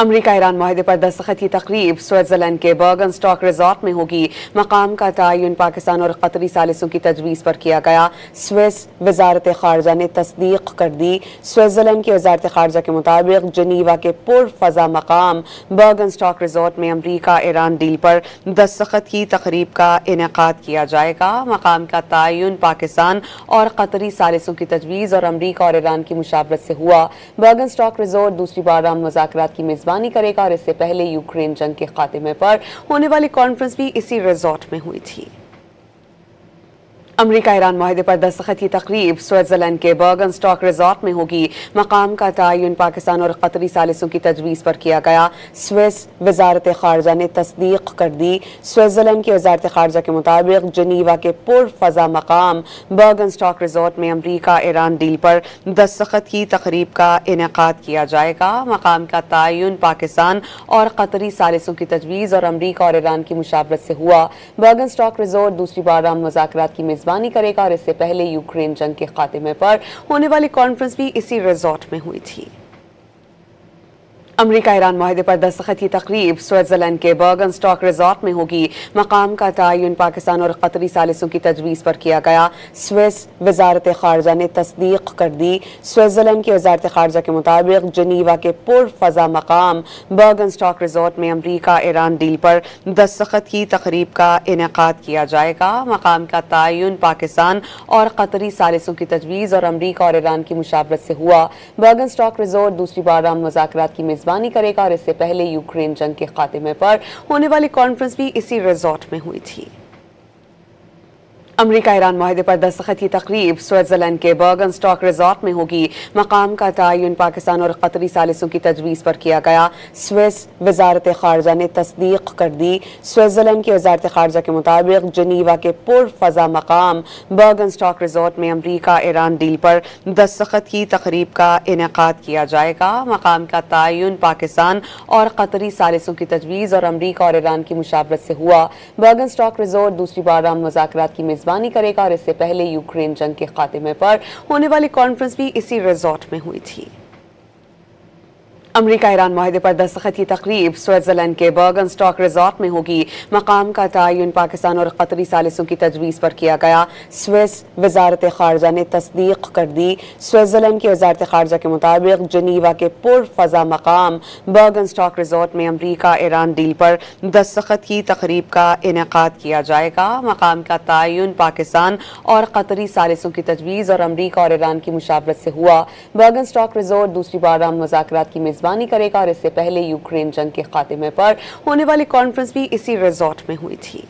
امریکہ ایران معاہدے پر دستخط کی تقریب سوئٹزرلینڈ کے برگن اسٹاک ریزارٹ میں ہوگی۔ مقام کا تعین پاکستان اور قطری ثالثوں کی تجویز پر کیا گیا۔ سوئس وزارت خارجہ نے تصدیق کر دی۔ سوئٹزرلینڈ کی وزارت خارجہ کے مطابق جنیوا کے پرفضا مقام برگن اسٹاک ریزارٹ میں امریکہ ایران ڈیل پر دستخط کی تقریب کا انعقاد کیا جائے گا۔ مقام کا تعین پاکستان اور قطری ثالثوں کی تجویز اور امریکہ اور ایران کی مشاورت سے ہوا۔ برگن اسٹاک ریزارٹ دوسری بار ہم مذاکرات کی میزبانی کرے گا اور اس سے پہلے یوکرین جنگ کے خاتمے پر ہونے والی کانفرنس بھی اسی ریزارٹ میں ہوئی تھی۔ امریکہ ایران معاہدے پر دستخط کی تقریب سوئٹزرلینڈ کے برگن اسٹاک ریزارٹ میں ہوگی۔ مقام کا تعین پاکستان اور قطری ثالثوں کی تجویز پر کیا گیا۔ سوئس وزارت خارجہ نے تصدیق کر دی۔ سوئٹزرلینڈ کی وزارت خارجہ کے مطابق جنیوا کے پرفضا مقام برگن اسٹاک ریزارٹ میں امریکہ ایران ڈیل پر دستخط کی تقریب کا انعقاد کیا جائے گا۔ مقام کا تعین پاکستان اور قطری ثالثوں کی تجویز اور امریکہ اور ایران کی مشاورت سے ہوا۔ برگن اسٹاک ریزارٹ دوسری بار ہم مذاکرات کی میزبانی کرے گا اور اس سے پہلے یوکرین جنگ کے خاتمے پر ہونے والی کانفرنس بھی اسی ریزارٹ میں ہوئی تھی۔ امریکہ ایران معاہدے پر دستخط کی تقریب سوئٹزرلینڈ کے برگن اسٹاک ریزارٹ میں ہوگی۔ مقام کا تعین پاکستان اور قطری ثالثوں کی تجویز پر کیا گیا۔ سوئس وزارت خارجہ نے تصدیق کر دی۔ سوئٹزرلینڈ کی وزارت خارجہ کے مطابق جنیوا کے پرفضا مقام برگن اسٹاک ریزارٹ میں امریکہ ایران ڈیل پر دستخط کی تقریب کا انعقاد کیا جائے گا۔ مقام کا تعین پاکستان اور قطری ثالثوں کی تجویز اور امریکہ اور ایران کی مشاورت سے ہوا۔ برگن اسٹاک ریزارٹ دوسری بار ہم مذاکرات کی میزبانی کرے گا اور اس سے پہلے یوکرین جنگ کے خاتمے پر ہونے والی کانفرنس بھی اسی ریزارٹ میں ہوئی تھی۔ امریکہ ایران معاہدے پر دستخط کی تقریب سوئٹزرلینڈ کے برگن اسٹاک ریزارٹ میں ہوگی۔ مقام کا تعین پاکستان اور قطری ثالثوں کی تجویز پر کیا گیا۔ سوئس وزارت خارجہ نے تصدیق کر دی۔ سوئٹزرلینڈ کی وزارت خارجہ کے مطابق جنیوا کے پرفضا مقام برگن اسٹاک ریزارٹ میں امریکہ ایران ڈیل پر دستخط کی تقریب کا انعقاد کیا جائے گا۔ مقام کا تعین پاکستان اور قطری ثالثوں کی تجویز اور امریکہ اور ایران کی مشاورت سے ہوا۔ برگن اسٹاک ریزارٹ دوسری بار ہم مذاکرات کی میزبانی کرے گا اور اس سے پہلے یوکرین جنگ کے خاتمے پر ہونے والی کانفرنس بھی اسی ریزارٹ میں ہوئی تھی۔ امریکہ ایران معاہدے پر دستخط کی تقریب سوئٹزرلینڈ کے برگن اسٹاک ریزارٹ میں ہوگی۔ مقام کا تعین پاکستان اور قطری ثالثوں کی تجویز پر کیا گیا۔ سوئس وزارت خارجہ نے تصدیق کر دی۔ سوئٹزرلینڈ کی وزارت خارجہ کے مطابق جنیوا کے پرفضا مقام برگن اسٹاک ریزارٹ میں امریکہ ایران ڈیل پر دستخط کی تقریب کا انعقاد کیا جائے گا۔ مقام کا تعین پاکستان اور قطری ثالثوں کی تجویز اور امریکہ اور ایران کی مشاورت سے ہوا۔ برگن اسٹاک ریزارٹ دوسری بار ہم مذاکرات کی میزبانی کرے گا اور اس سے پہلے یوکرین جنگ کے خاتمے پر ہونے والی کانفرنس بھی اسی ریزارٹ میں ہوئی تھی۔